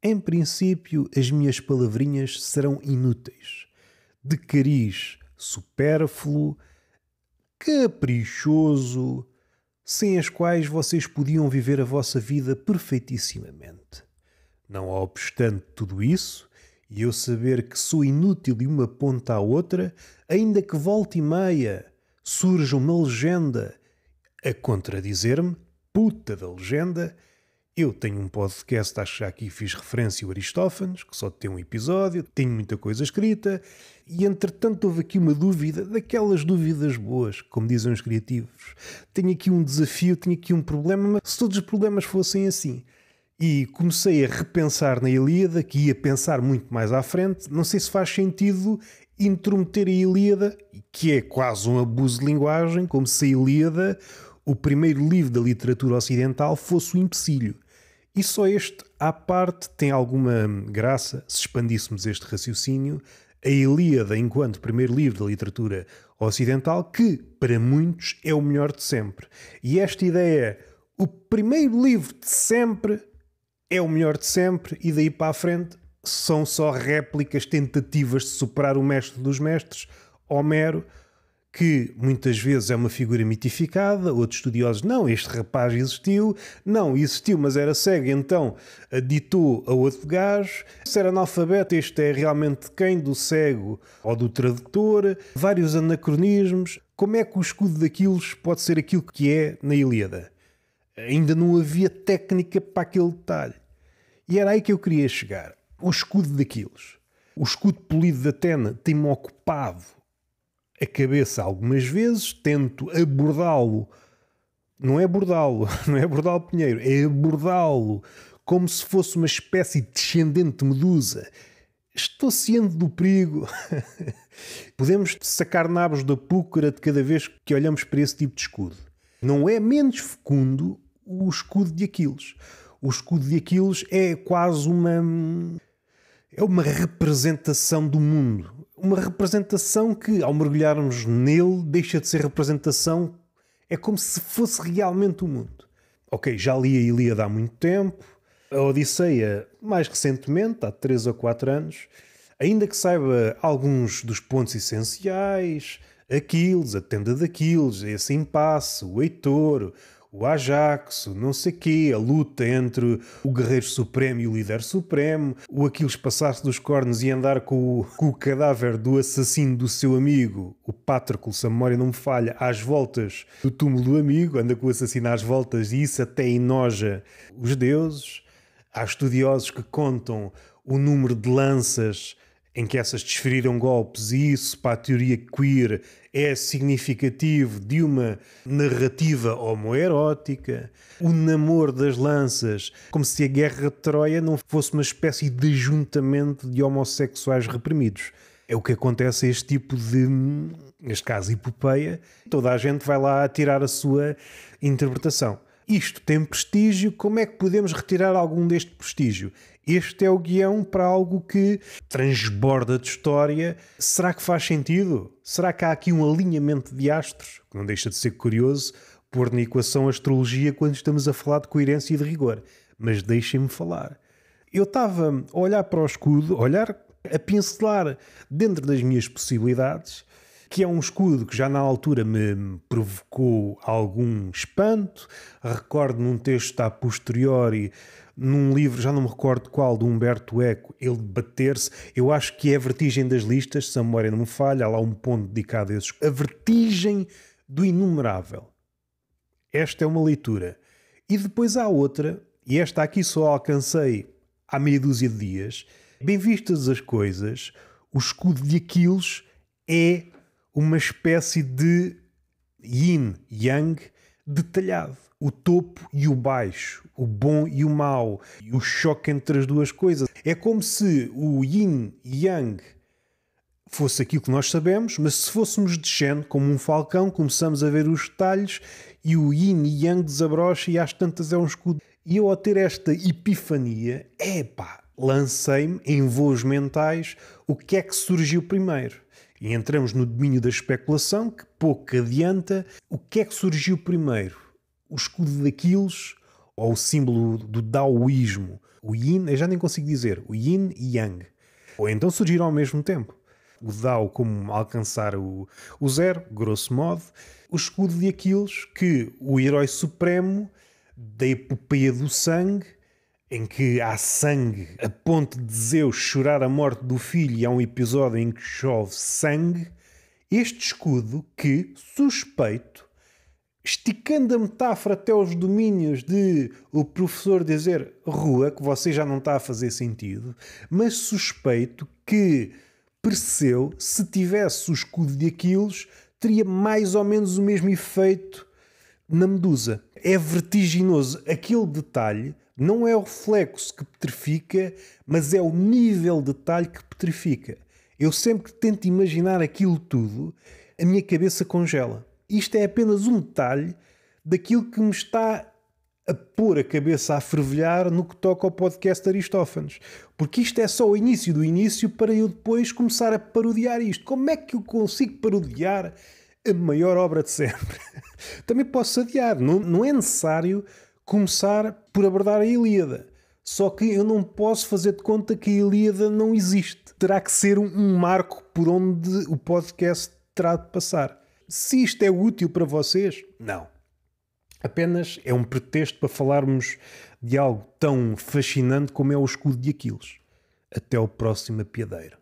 Em princípio, as minhas palavrinhas serão inúteis, de cariz supérfluo, caprichoso, sem as quais vocês podiam viver a vossa vida perfeitissimamente. Não obstante tudo isso, e eu saber que sou inútil de uma ponta à outra, ainda que volte e meia surja uma legenda a contradizer-me, puta da legenda, eu tenho um podcast, acho que já aqui fiz referência ao Aristófanes, que só tem um episódio, tenho muita coisa escrita, e entretanto houve aqui uma dúvida, daquelas dúvidas boas, como dizem os criativos. Tenho aqui um desafio, tenho aqui um problema, mas se todos os problemas fossem assim. E comecei a repensar na Ilíada, que ia pensar muito mais à frente, não sei se faz sentido intrometer a Ilíada, que é quase um abuso de linguagem, como se a Ilíada, o primeiro livro da literatura ocidental, fosse o empecilho. E só este, à parte, tem alguma graça, se expandíssemos este raciocínio, a Ilíada enquanto primeiro livro da literatura ocidental, que, para muitos, é o melhor de sempre. E esta ideia, o primeiro livro de sempre, é o melhor de sempre, e daí para a frente são só réplicas, tentativas de superar o mestre dos mestres, Homero, que muitas vezes é uma figura mitificada, outros estudiosos, não, este rapaz existiu, mas era cego, então ditou a outro gajo, se era analfabeto, este é realmente quem? Do cego ou do tradutor, vários anacronismos. Como é que o escudo daqueles pode ser aquilo que é na Ilíada? Ainda não havia técnica para aquele detalhe. E era aí que eu queria chegar. O escudo daqueles. O escudo polido de Atena tem-me ocupado a cabeça algumas vezes, tento abordá-lo. Não é abordá-lo, não é abordá-lo Pinheiro, é abordá-lo como se fosse uma espécie de descendente de Medusa. Estou ciente do perigo. Podemos sacar nabos da púcara de cada vez que olhamos para esse tipo de escudo. Não é menos fecundo o escudo de Aquiles. O escudo de Aquiles é quase uma representação do mundo. Uma representação que, ao mergulharmos nele, deixa de ser representação. É como se fosse realmente o mundo. Ok, já li a Ilíada há muito tempo. A Odisseia, mais recentemente, há 3 ou 4 anos. Ainda que saiba alguns dos pontos essenciais, Aquiles, a tenda de Aquiles, esse impasse, o Heitor, o Ajax, o não sei quê, a luta entre o guerreiro supremo e o líder supremo, o Aquiles passar-se dos cornos e andar com o cadáver do assassino do seu amigo, o Patroclo, se a memória não me falha, às voltas do túmulo do amigo, anda com o assassino às voltas e isso até enoja os deuses. Há estudiosos que contam o número de lanças em que essas desferiram golpes, e isso, para a teoria queer, é significativo de uma narrativa homoerótica. O namoro das lanças, como se a guerra de Troia não fosse uma espécie de ajuntamento de homossexuais reprimidos. É o que acontece a este tipo de, neste caso, epopeia. Toda a gente vai lá tirar a sua interpretação. Isto tem prestígio, como é que podemos retirar algum deste prestígio? Este é o guião para algo que transborda de história. Será que faz sentido? Será que há aqui um alinhamento de astros? Que não deixa de ser curioso pôr na equação a astrologia quando estamos a falar de coerência e de rigor. Mas deixem-me falar. Eu estava a olhar para o escudo, a pincelar dentro das minhas possibilidades, que é um escudo que já na altura me provocou algum espanto. Recordo num texto a posteriori, num livro, já não me recordo qual, de Humberto Eco, ele debater-se. Eu acho que é a Vertigem das Listas, se a memória não me falha, há lá um ponto dedicado a esses. A Vertigem do Inumerável. Esta é uma leitura. E depois há outra, e esta aqui só alcancei há meia dúzia de dias. Bem vistas as coisas, o escudo de Aquiles é uma espécie de yin-yang detalhado. O topo e o baixo, o bom e o mau, e o choque entre as duas coisas. É como se o yin e yang fosse aquilo que nós sabemos, mas se fôssemos descendo como um falcão, começamos a ver os detalhes e o yin e yang desabrocha e às tantas é um escudo. E eu, ao ter esta epifania, lancei-me em voos mentais o que é que surgiu primeiro. E entramos no domínio da especulação, que pouco adianta. O que é que surgiu primeiro? O escudo de Aquiles ou o símbolo do daoísmo? O yin, eu já nem consigo dizer, o yin e yang. Ou então surgiram ao mesmo tempo. O Dao como alcançar o zero, grosso modo. O escudo de Aquiles, que o herói supremo da epopeia do sangue, em que há sangue a ponto de Zeus chorar a morte do filho e há um episódio em que chove sangue. Este escudo que, suspeito, esticando a metáfora até aos domínios de o professor dizer rua, que você já não está a fazer sentido, mas suspeito que Perseu, se tivesse o escudo de Aquiles, teria mais ou menos o mesmo efeito na Medusa. É vertiginoso. Aquele detalhe não é o reflexo que petrifica, mas é o nível de detalhe que petrifica. Eu sempre que tento imaginar aquilo tudo, a minha cabeça congela. Isto é apenas um detalhe daquilo que me está a pôr a cabeça a fervilhar no que toca ao podcast Aristófanes. Porque isto é só o início do início para eu depois começar a parodiar isto. Como é que eu consigo parodiar a maior obra de sempre? Também posso adiar. Não é necessário começar por abordar a Ilíada. Só que eu não posso fazer de conta que a Ilíada não existe. Terá que ser um marco por onde o podcast terá de passar. Se isto é útil para vocês, não. Apenas é um pretexto para falarmos de algo tão fascinante como é o escudo de Aquiles. Até o próximo apiadeiro.